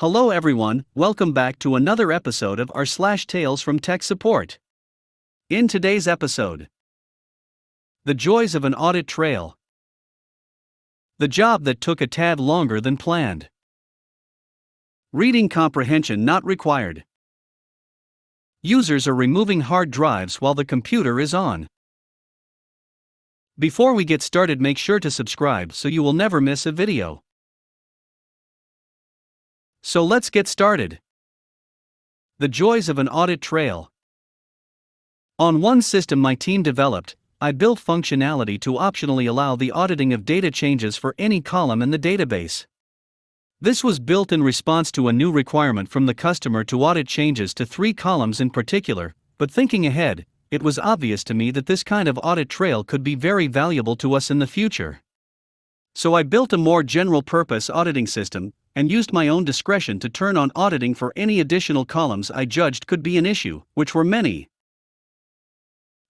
Hello everyone, welcome back to another episode of r// Tales from Tech Support. In today's episode, the joys of an audit trail. The job that took a tad longer than planned. Reading comprehension not required. Users are removing hard drives while the computer is on. Before we get started, make sure to subscribe so you will never miss a video. So let's get started. The joys of an audit trail. On one system my team developed, I built functionality to optionally allow the auditing of data changes for any column in the database. This was built in response to a new requirement from the customer to audit changes to 3 columns in particular, but thinking ahead, it was obvious to me that this kind of audit trail could be very valuable to us in the future. So I built a more general-purpose auditing system, and used my own discretion to turn on auditing for any additional columns I judged could be an issue, which were many.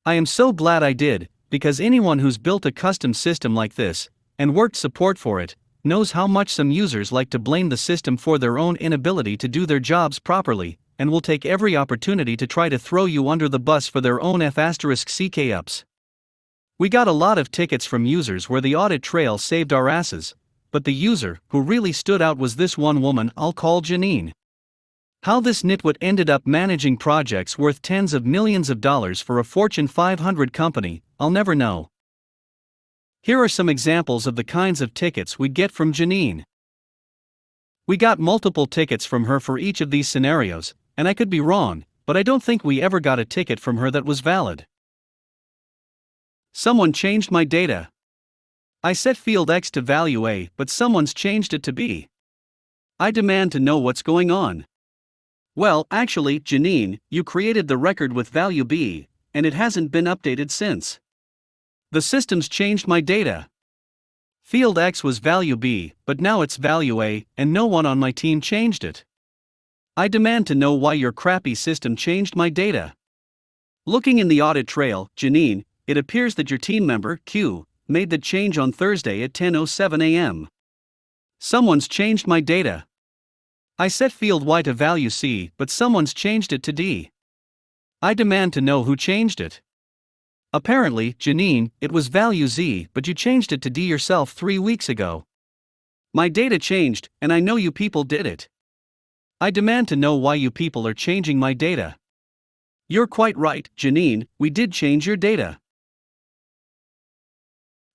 I am so glad I did, because anyone who's built a custom system like this, and worked support for it, knows how much some users like to blame the system for their own inability to do their jobs properly, and will take every opportunity to try to throw you under the bus for their own F***ck ups. We got a lot of tickets from users where the audit trail saved our asses, but the user who really stood out was this one woman I'll call Janine. How this nitwit ended up managing projects worth tens of millions of dollars for a Fortune 500 company, I'll never know. Here are some examples of the kinds of tickets we'd get from Janine. We got multiple tickets from her for each of these scenarios, and I could be wrong, but I don't think we ever got a ticket from her that was valid. Someone changed my data. I set field X to value A, but someone's changed it to B. I demand to know what's going on. Well, actually, Janine, you created the record with value B, and it hasn't been updated since. The system's changed my data. Field X was value B, but now it's value A, and no one on my team changed it. I demand to know why your crappy system changed my data. Looking in the audit trail, Janine, it appears that your team member, Q, made the change on Thursday at 10:07 a.m. Someone's changed my data. I set field Y to value C, but someone's changed it to D. I demand to know who changed it. Apparently, Janine, it was value Z, but you changed it to D yourself 3 weeks ago. My data changed, and I know you people did it. I demand to know why you people are changing my data. You're quite right, Janine, we did change your data.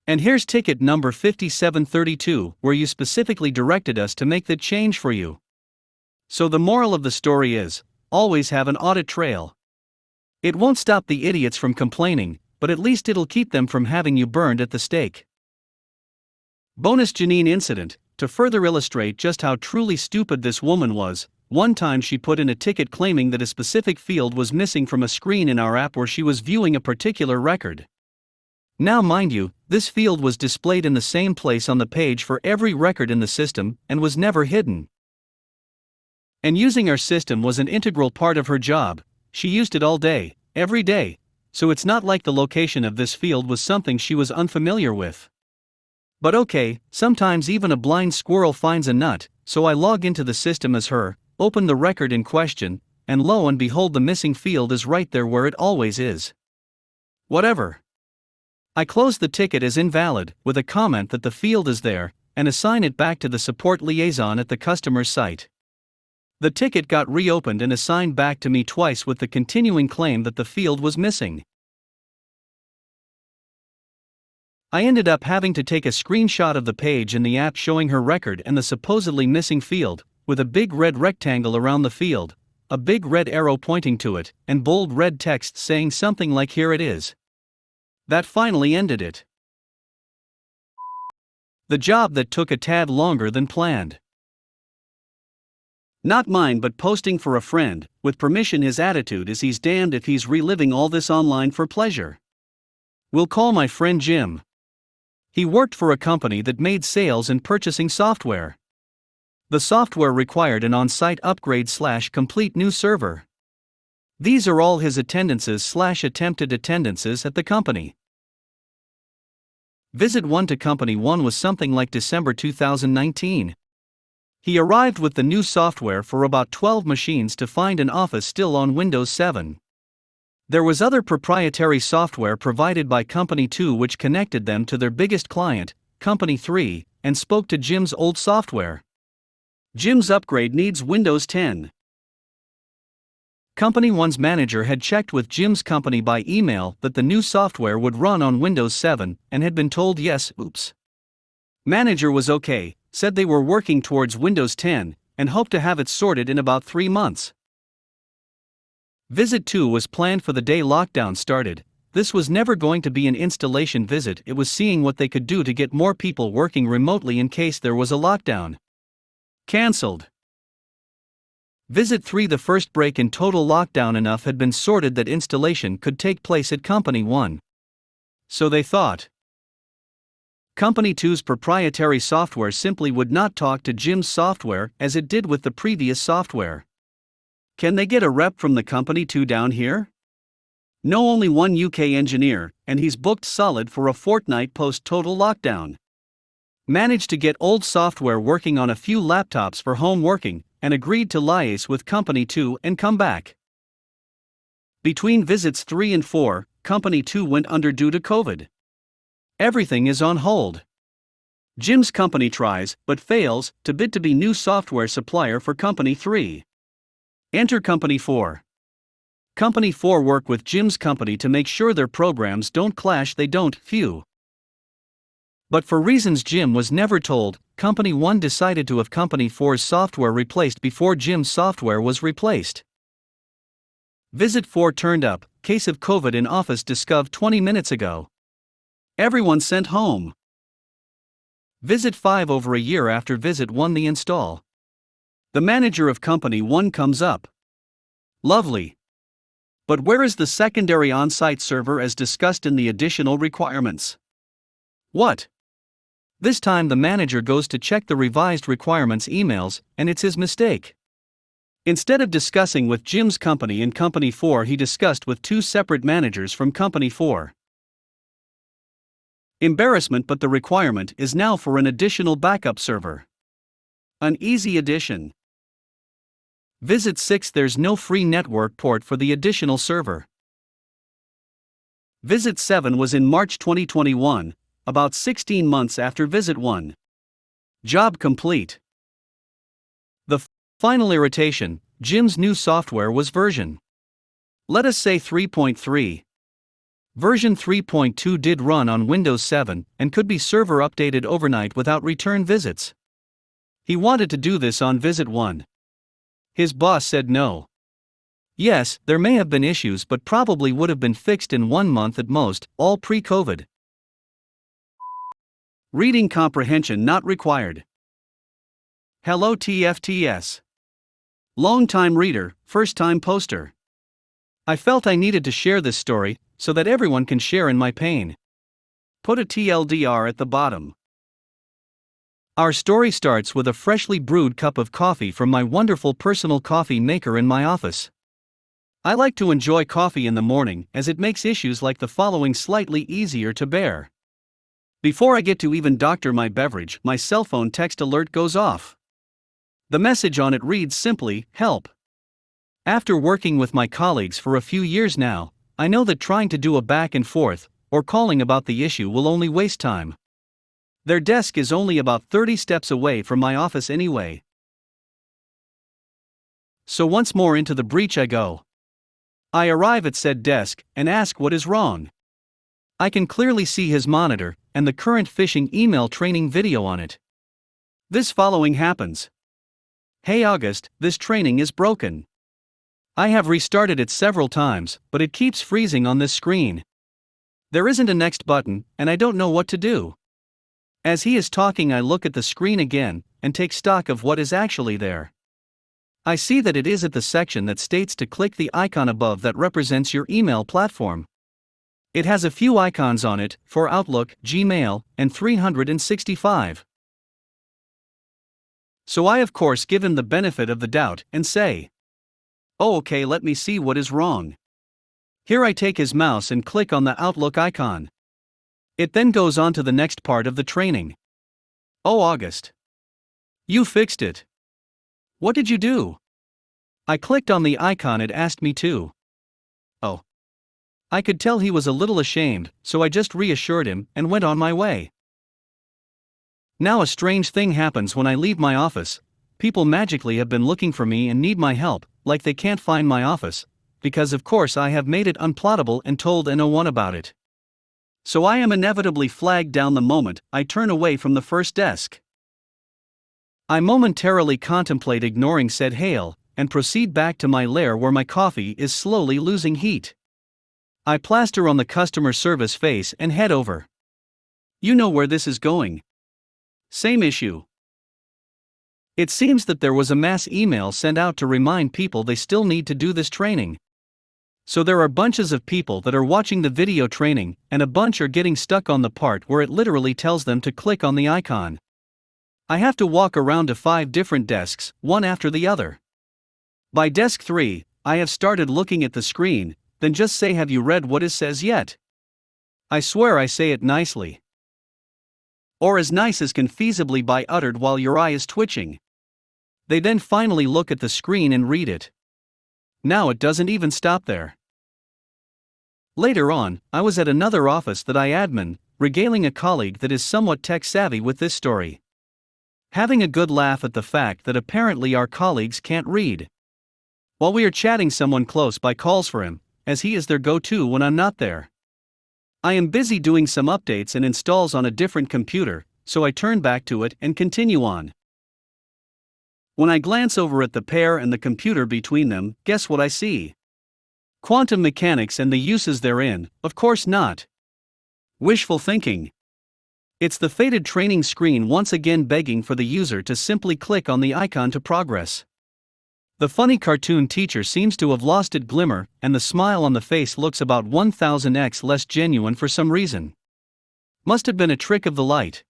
And here's ticket number 5732, where you specifically directed us to make that change for you. So the moral of the story is, always have an audit trail. It won't stop the idiots from complaining, but at least it'll keep them from having you burned at the stake. Bonus Janine incident. To further illustrate just how truly stupid this woman was, one time she put in a ticket claiming that a specific field was missing from a screen in our app where she was viewing a particular record. Now mind you, this field was displayed in the same place on the page for every record in the system, and was never hidden. And using our system was an integral part of her job. She used it all day, every day, so it's not like the location of this field was something she was unfamiliar with. But okay, sometimes even a blind squirrel finds a nut, so I log into the system as her, open the record in question, and lo and behold the missing field is right there where it always is. Whatever. I close the ticket as invalid, with a comment that the field is there, and assign it back to the support liaison at the customer's site. The ticket got reopened and assigned back to me twice with the continuing claim that the field was missing. I ended up having to take a screenshot of the page in the app showing her record and the supposedly missing field, with a big red rectangle around the field, a big red arrow pointing to it, and bold red text saying something like "Here it is." That finally ended it. The job that took a tad longer than planned. Not mine, but posting for a friend. With permission, his attitude is he's damned if he's reliving all this online for pleasure. We'll call my friend Jim. He worked for a company that made sales and purchasing software. The software required an on-site upgrade/complete new server. These are all his attendances/attempted attendances at the company. Visit 1 to Company 1 was something like December 2019. He arrived with the new software for about 12 machines to find an office still on Windows 7. There was other proprietary software provided by Company 2 which connected them to their biggest client, Company 3, and spoke to Jim's old software. Jim's upgrade needs Windows 10. Company 1's manager had checked with Jim's company by email that the new software would run on Windows 7 and had been told yes. Oops. Manager was okay, said they were working towards Windows 10 and hoped to have it sorted in about 3 months. Visit 2 was planned for the day lockdown started. This was never going to be an installation visit, it was seeing what they could do to get more people working remotely in case there was a lockdown. Cancelled. Visit 3 The first break in total lockdown enough had been sorted that installation could take place at Company 1. So they thought. Company 2's proprietary software simply would not talk to Jim's software as it did with the previous software. Can they get a rep from the Company 2 down here? No, only one UK engineer, and he's booked solid for a fortnight post-total lockdown. Managed to get old software working on a few laptops for home working, and agreed to liaise with Company 2 and come back. Between visits 3 and 4, Company 2 went under due to COVID. Everything is on hold. Jim's company tries, but fails, to bid to be new software supplier for Company 3. Enter Company 4. Company 4 work with Jim's company to make sure their programs don't clash. They don't, phew. But for reasons Jim was never told, Company 1 decided to have Company 4's software replaced before Jim's software was replaced. Visit 4 turned up, case of COVID in office discovered 20 minutes ago. Everyone sent home. Visit 5 over a year after Visit 1 the install. The manager of Company 1 comes up. Lovely. But where is the secondary on-site server as discussed in the additional requirements? What? This time the manager goes to check the revised requirements emails, and it's his mistake. Instead of discussing with Jim's company and Company 4, he discussed with 2 separate managers from Company 4. Embarrassment, but the requirement is now for an additional backup server. An easy addition. Visit 6 There's no free network port for the additional server. Visit 7 was in March 2021, about 16 months after Visit 1. Job complete. The final irritation, Jim's new software was version. Let us say 3.3. Version 3.2 did run on Windows 7 and could be server updated overnight without return visits. He wanted to do this on Visit 1. His boss said no. Yes, there may have been issues, but probably would have been fixed in 1 month at most, all pre-COVID. Reading comprehension not required. Hello TFTS. Long-time reader, first-time poster. I felt I needed to share this story, so that everyone can share in my pain. Put a TLDR at the bottom. Our story starts with a freshly brewed cup of coffee from my wonderful personal coffee maker in my office. I like to enjoy coffee in the morning as it makes issues like the following slightly easier to bear. Before I get to even doctor my beverage, my cell phone text alert goes off. The message on it reads simply, "Help." After working with my colleagues for a few years now, I know that trying to do a back and forth, or calling about the issue will only waste time. Their desk is only about 30 steps away from my office anyway. So once more into the breach I go. I arrive at said desk and ask what is wrong. I can clearly see his monitor and the current phishing email training video on it. This following happens. Hey August, this training is broken. I have restarted it several times, but it keeps freezing on this screen. There isn't a next button, and I don't know what to do. As he is talking, I look at the screen again and take stock of what is actually there. I see that it is at the section that states to click the icon above that represents your email platform. It has a few icons on it for Outlook, Gmail, and 365. So I of course give him the benefit of the doubt and say, "Oh, okay, let me see what is wrong." Here I take his mouse and click on the Outlook icon. It then goes on to the next part of the training. "Oh August, you fixed it. What did you do? I clicked on the icon it asked me to. Oh. I could tell he was a little ashamed, so I just reassured him and went on my way. Now a strange thing happens when I leave my office. People magically have been looking for me and need my help, like they can't find my office, because of course I have made it unplottable and told no one about it. So I am inevitably flagged down the moment I turn away from the first desk. I momentarily contemplate ignoring said hail, and proceed back to my lair where my coffee is slowly losing heat. I plaster on the customer service face and head over. You know where this is going. Same issue. It seems that there was a mass email sent out to remind people they still need to do this training. So there are bunches of people that are watching the video training, and a bunch are getting stuck on the part where it literally tells them to click on the icon. I have to walk around to 5 different desks, one after the other. By desk 3, I have started looking at the screen, then just say, "Have you read what it says yet?" I swear I say it nicely. Or as nice as can feasibly be uttered while your eye is twitching. They then finally look at the screen and read it. Now it doesn't even stop there. Later on, I was at another office that I admin, regaling a colleague that is somewhat tech-savvy with this story. Having a good laugh at the fact that apparently our colleagues can't read. While we are chatting, someone close by calls for him, as he is their go-to when I'm not there. I am busy doing some updates and installs on a different computer, so I turn back to it and continue on. When I glance over at the pair and the computer between them, guess what I see? Quantum mechanics and the uses therein, of course not. Wishful thinking. It's the faded training screen once again begging for the user to simply click on the icon to progress. The funny cartoon teacher seems to have lost its glimmer, and the smile on the face looks about 1000x less genuine for some reason. Must have been a trick of the light.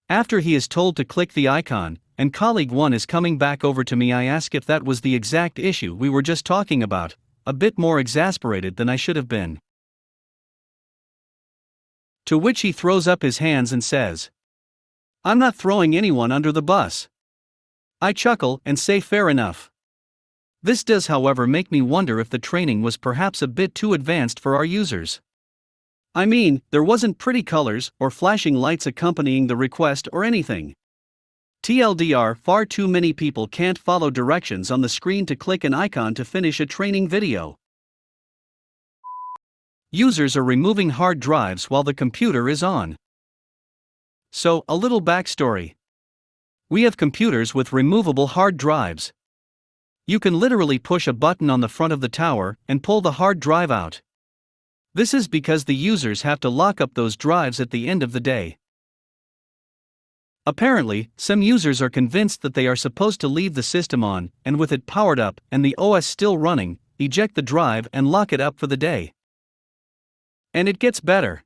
After he is told to click the icon, and colleague 1 is coming back over to me, I ask if that was the exact issue we were just talking about, a bit more exasperated than I should have been. To which he throws up his hands and says, "I'm not throwing anyone under the bus." I chuckle and say fair enough. This does, however, make me wonder if the training was perhaps a bit too advanced for our users. I mean, there wasn't pretty colors or flashing lights accompanying the request or anything. TLDR, far too many people can't follow directions on the screen to click an icon to finish a training video. Users are removing hard drives while the computer is on. So, a little backstory. We have computers with removable hard drives. You can literally push a button on the front of the tower and pull the hard drive out. This is because the users have to lock up those drives at the end of the day. Apparently, some users are convinced that they are supposed to leave the system on, and with it powered up and the OS still running, eject the drive and lock it up for the day. And it gets better.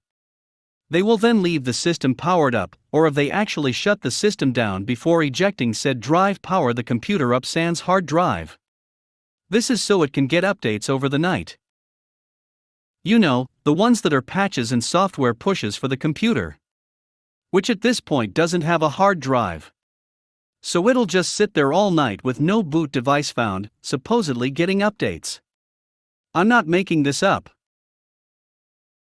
They will then leave the system powered up, or if they actually shut the system down before ejecting said drive, power the computer up sans hard drive. This is so it can get updates over the night. You know, the ones that are patches and software pushes for the computer. Which at this point doesn't have a hard drive. So it'll just sit there all night with no boot device found, supposedly getting updates. I'm not making this up.